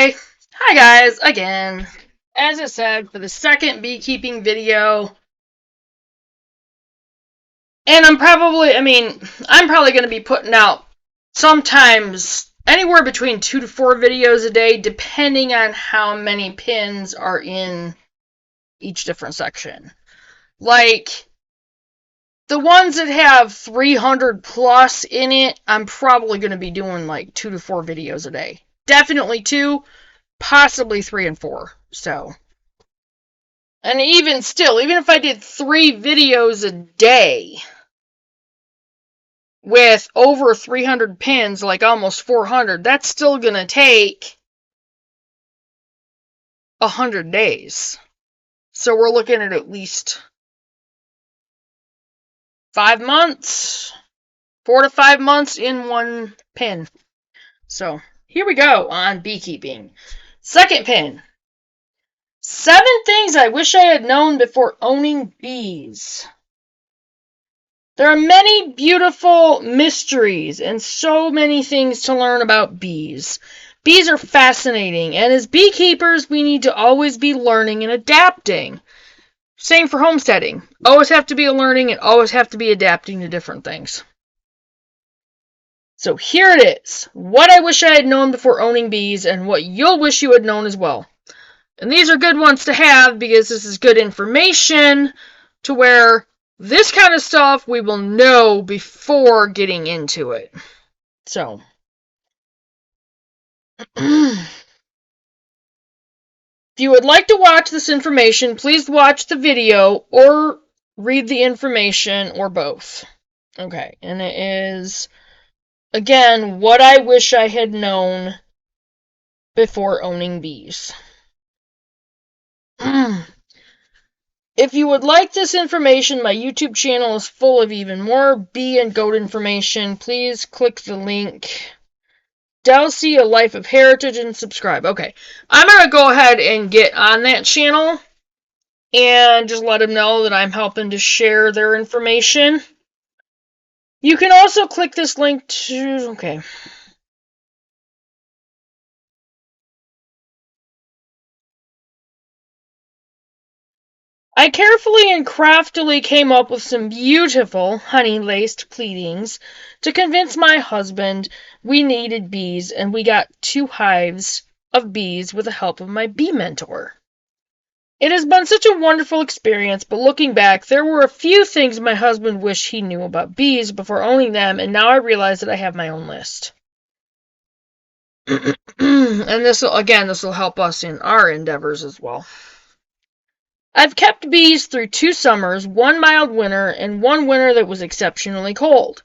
Okay, hi guys, again. As I said, for the second beekeeping video, and I'm probably going to be putting out sometimes anywhere between 2 to 4 videos a day, depending on how many pins are in each different section. Like, the ones that have 300 plus in it, I'm probably going to be doing like 2 to 4 videos a day. Definitely 2, possibly 3 and 4, so... And even still, even if I did 3 videos a day with over 300 pins, like almost 400, that's still going to take 100 days. So we're looking at least 5 months, 4 to 5 months in one pin. So here we go on beekeeping. Second pin. 7 things I wish I had known before owning bees. There are many beautiful mysteries and so many things to learn about bees. Bees are fascinating, and as beekeepers, we need to always be learning and adapting. Same for homesteading. Always have to be learning and always have to be adapting to different things. So here it is. What I wish I had known before owning bees and what you'll wish you had known as well. And these are good ones to have because this is good information to where this kind of stuff we will know before getting into it. So, if you would like to watch this information, please watch the video or read the information or both. Okay, and it is, again, what I wish I had known before owning bees. If you would like this information, my YouTube channel is full of even more bee and goat information. Please click the link. Delsey, A Life of Heritage, and subscribe. Okay, I'm going to go ahead and get on that channel and just let them know that I'm helping to share their information. You can also click this link to... Okay. I carefully and craftily came up with some beautiful honey-laced pleatings to convince my husband we needed bees, and we got 2 hives of bees with the help of my bee mentor. It has been such a wonderful experience, but looking back, there were a few things my husband wished he knew about bees before owning them, and now I realize that I have my own list. And this will help us in our endeavors as well. I've kept bees through 2 summers, 1 mild winter, and 1 winter that was exceptionally cold.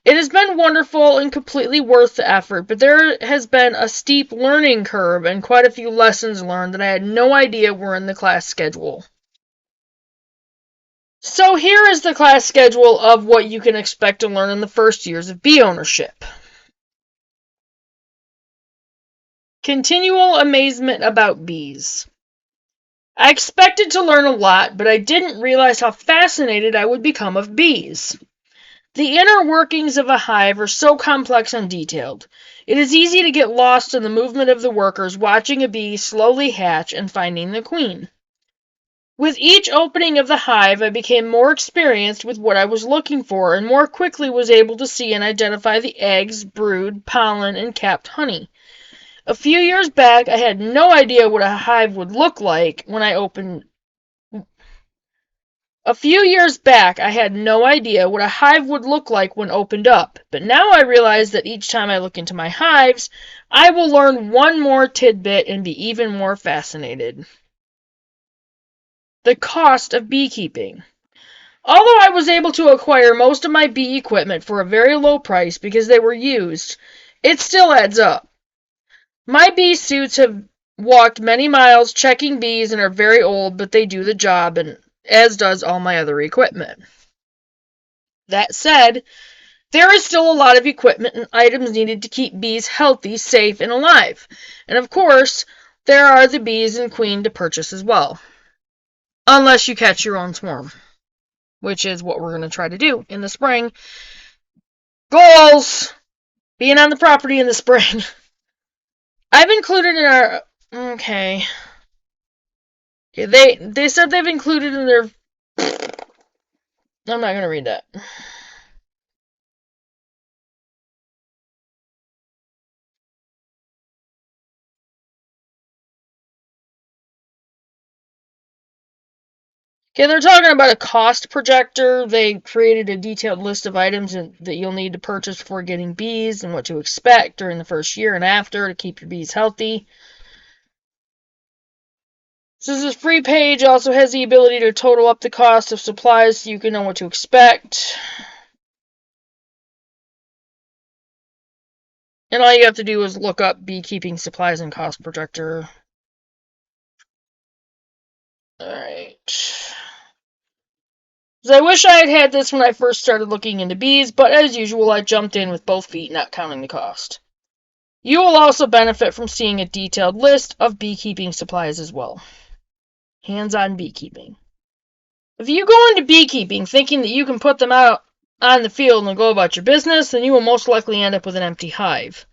It has been wonderful and completely worth the effort, but there has been a steep learning curve and quite a few lessons learned that I had no idea were in the class schedule. So here is the class schedule of what you can expect to learn in the first years of bee ownership. Continual amazement about bees. I expected to learn a lot, but I didn't realize how fascinated I would become of bees. The inner workings of a hive are so complex and detailed. It is easy to get lost in the movement of the workers watching a bee slowly hatch and finding the queen. With each opening of the hive, I became more experienced with what I was looking for and more quickly was able to see and identify the eggs, brood, pollen, and capped honey. A few years back, I had no idea what a hive would look like when I opened... A few years back, I had no idea what a hive would look like when opened up, but now I realize that each time I look into my hives, I will learn one more tidbit and be even more fascinated. The cost of beekeeping. Although I was able to acquire most of my bee equipment for a very low price because they were used, it still adds up. My bee suits have walked many miles checking bees and are very old, but they do the job, and as does all my other equipment. That said, there is still a lot of equipment and items needed to keep bees healthy, safe, and alive. And of course, there are the bees and queen to purchase as well. Unless you catch your own swarm, which is what we're going to try to do in the spring. Goals! Being on the property in the spring. I've included in our... Okay. They said they've included in their... I'm not going to read that. Okay, they're talking about a cost projector. They created a detailed list of items that you'll need to purchase before getting bees and what to expect during the first year and after to keep your bees healthy. So this free page also has the ability to total up the cost of supplies so you can know what to expect. And all you have to do is look up beekeeping supplies and cost projector. Alright. I wish I had had this when I first started looking into bees, but as usual, I jumped in with both feet, not counting the cost. You will also benefit from seeing a detailed list of beekeeping supplies as well. Hands-on beekeeping. If you go into beekeeping thinking that you can put them out on the field and go about your business, then you will most likely end up with an empty hive.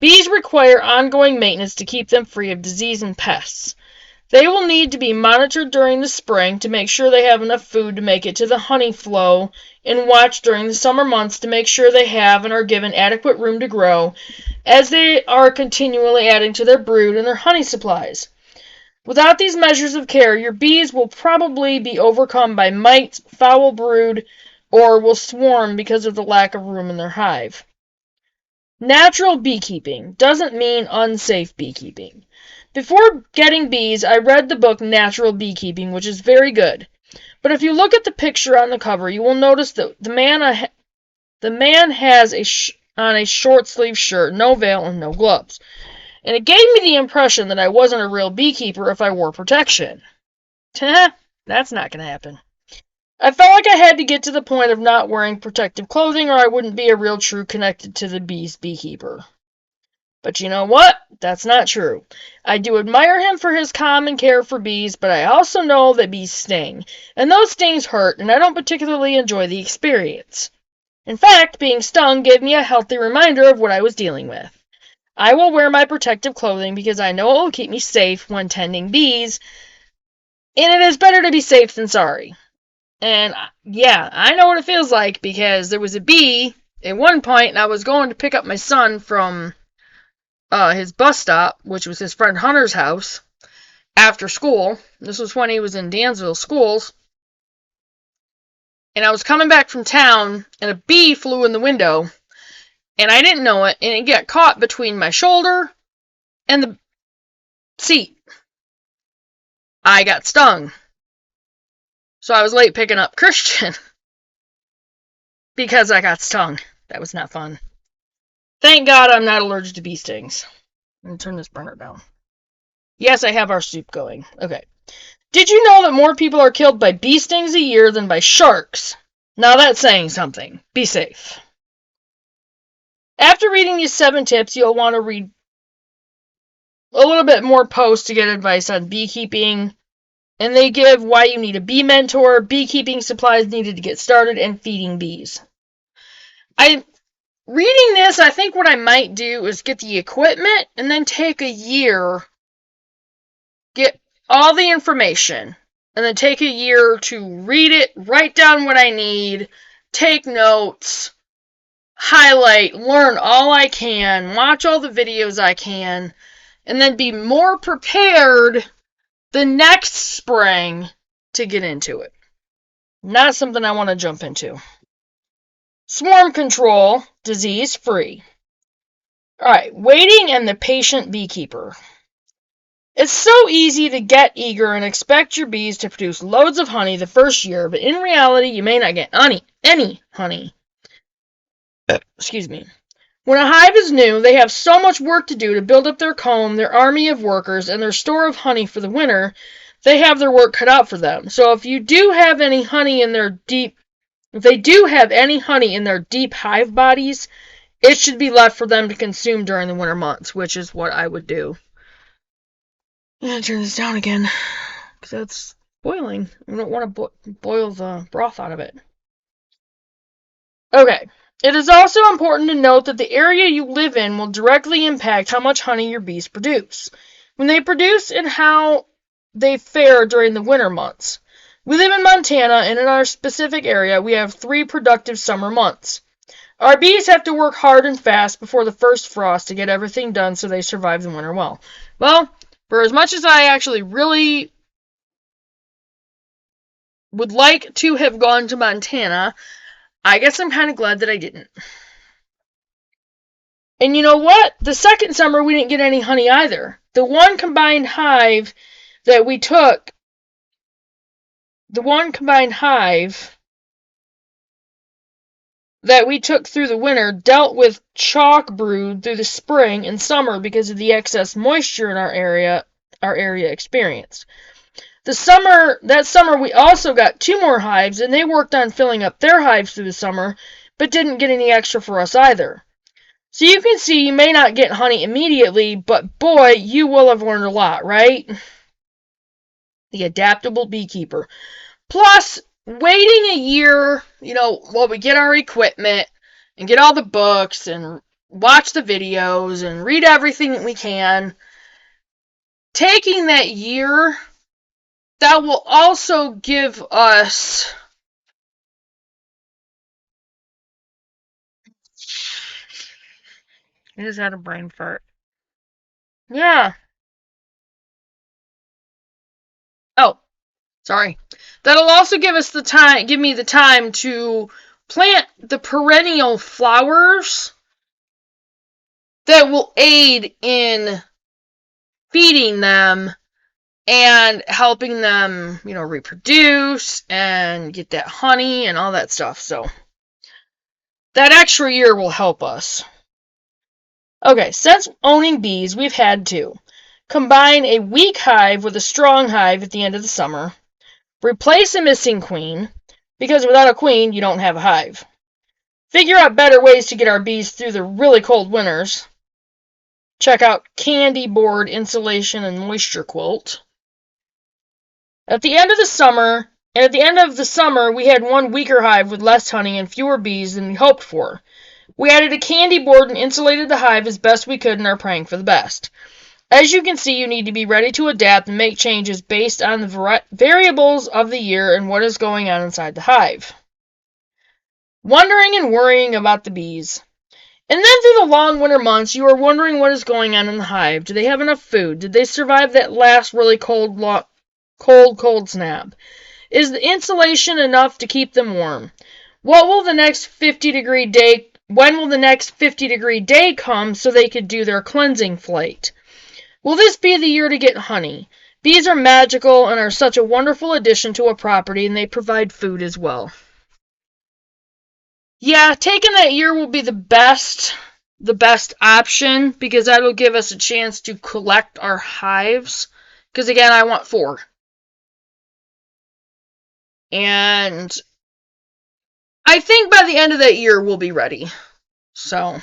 Bees require ongoing maintenance to keep them free of disease and pests. They will need to be monitored during the spring to make sure they have enough food to make it to the honey flow, and watched during the summer months to make sure they have and are given adequate room to grow, as they are continually adding to their brood and their honey supplies. Without these measures of care, your bees will probably be overcome by mites, foul brood, or will swarm because of the lack of room in their hive. Natural beekeeping doesn't mean unsafe beekeeping. Before getting bees, I read the book Natural Beekeeping, which is very good. But if you look at the picture on the cover, you will notice that the man has on a short sleeve shirt, no veil, and no gloves. And it gave me the impression that I wasn't a real beekeeper if I wore protection. That's not going to happen. I felt like I had to get to the point of not wearing protective clothing or I wouldn't be a real true connected to the bees beekeeper. But you know what? That's not true. I do admire him for his calm and care for bees, but I also know that bees sting. And those stings hurt, and I don't particularly enjoy the experience. In fact, being stung gave me a healthy reminder of what I was dealing with. I will wear my protective clothing because I know it will keep me safe when tending bees, and it is better to be safe than sorry. And yeah, I know what it feels like because there was a bee at one point, and I was going to pick up my son from his bus stop, which was his friend Hunter's house, after school. This was when he was in Dansville schools. And I was coming back from town, and a bee flew in the window, and I didn't know it, and it got caught between my shoulder and the seat. I got stung. So I was late picking up Christian because I got stung. That was not fun. Thank God I'm not allergic to bee stings. I'm going to turn this burner down. Yes, I have our soup going. Okay. Did you know that more people are killed by bee stings a year than by sharks? Now that's saying something. Be safe. After reading these 7 tips, you'll want to read a little bit more posts to get advice on beekeeping. And they give why you need a bee mentor, beekeeping supplies needed to get started, and feeding bees. Reading this, I think what I might do is get the equipment and then take a year, get all the information, and then take a year to read it, write down what I need, take notes, highlight, learn all I can, watch all the videos I can, and then be more prepared the next spring to get into it. Not something I want to jump into. Swarm control, disease-free. Alright, waiting and the patient beekeeper. It's so easy to get eager and expect your bees to produce loads of honey the first year, but in reality, you may not get any honey. Excuse me. When a hive is new, they have so much work to do to build up their comb, their army of workers, and their store of honey for the winter, they have their work cut out for them. So if they do have any honey in their deep hive bodies, it should be left for them to consume during the winter months, which is what I would do. I'm going to turn this down again, because that's boiling. I don't want to boil the broth out of it. Okay, It is also important to note that the area you live in will directly impact how much honey your bees produce, when they produce, and how they fare during the winter months. We live in Montana, and in our specific area, we have 3 productive summer months. Our bees have to work hard and fast before the first frost to get everything done so they survive the winter well. Well, for as much as I actually really would like to have gone to Montana, I guess I'm kind of glad that I didn't. And you know what? The second summer we didn't get any honey either. The one combined hive that we took, through the winter dealt with chalk brood through the spring and summer because of the excess moisture in our area experienced. That summer we also got 2 more hives, and they worked on filling up their hives through the summer, but didn't get any extra for us either. So you can see you may not get honey immediately, but boy, you will have learned a lot, right? The adaptable beekeeper. Plus, waiting a year, while we get our equipment and get all the books and watch the videos and read everything that we can, taking that year, that will also give us I just had a brain fart. Yeah. Oh, sorry. That'll also give me the time to plant the perennial flowers that will aid in feeding them and helping them, reproduce and get that honey and all that stuff. So that extra year will help us. Okay, since owning bees, we've had to combine a weak hive with a strong hive at the end of the summer, replace a missing queen, because without a queen, you don't have a hive, figure out better ways to get our bees through the really cold winters, check out candy board insulation and moisture quilt. At the end of the summer, we had 1 weaker hive with less honey and fewer bees than we hoped for. We added a candy board and insulated the hive as best we could and are praying for the best. As you can see, you need to be ready to adapt and make changes based on the variables of the year and what is going on inside the hive. Wondering and worrying about the bees. And then through the long winter months, you are wondering what is going on in the hive. Do they have enough food? Did they survive that last really cold snap? Is the insulation enough to keep them warm? When will the next 50-degree day come so they could do their cleansing flight? Will this be the year to get honey? Bees are magical and are such a wonderful addition to a property, and they provide food as well. Yeah, taking that year will be the best option, because that'll give us a chance to collect our hives. Because again, I want 4. And I think by the end of that year we'll be ready. So,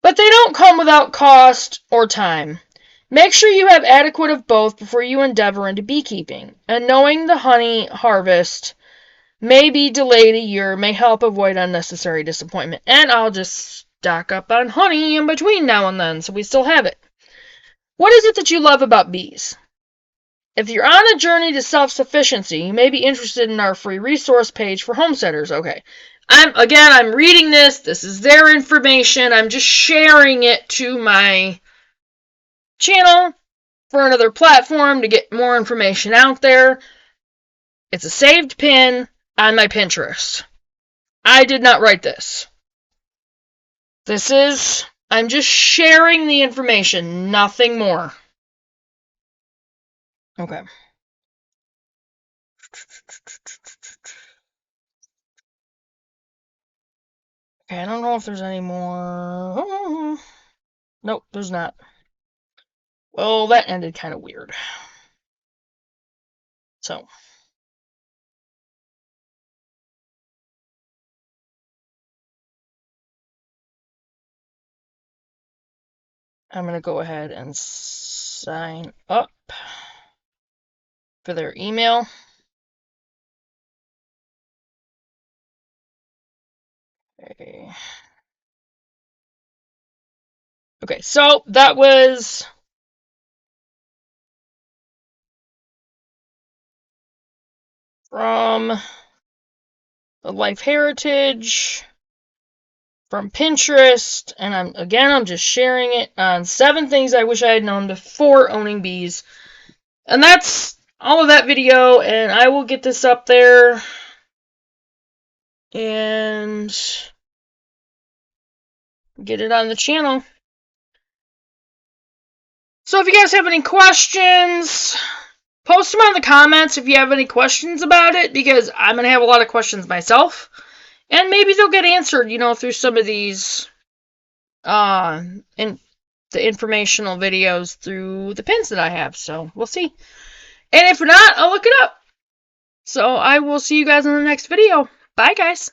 but they don't come without cost or time. Make sure you have adequate of both before you endeavor into beekeeping. And knowing the honey harvest may be delayed a year may help avoid unnecessary disappointment. And I'll just stock up on honey in between now and then so we still have it. What is it that you love about bees? If you're on a journey to self-sufficiency, you may be interested in our free resource page for homesteaders. Okay. I'm reading this. This is their information. I'm just sharing it to my channel for another platform to get more information out there. It's a saved pin on my Pinterest. I did not write this. I'm just sharing the information, nothing more. Okay. Okay, I don't know if there's any more. Nope, there's not. Well, that ended kind of weird. So. I'm going to go ahead and sign up for their email. Okay, so that was from the Life Heritage, from Pinterest, and I'm just sharing it on 7 things I wish I had known before owning bees. And that's all of that video, and I will get this up there and get it on the channel. So if you guys have any questions, post them in the comments if you have any questions about it, because I'm going to have a lot of questions myself. And maybe they'll get answered, through some of these in the informational videos through the pins that I have. So we'll see. And if not, I'll look it up. So I will see you guys in the next video. Bye, guys.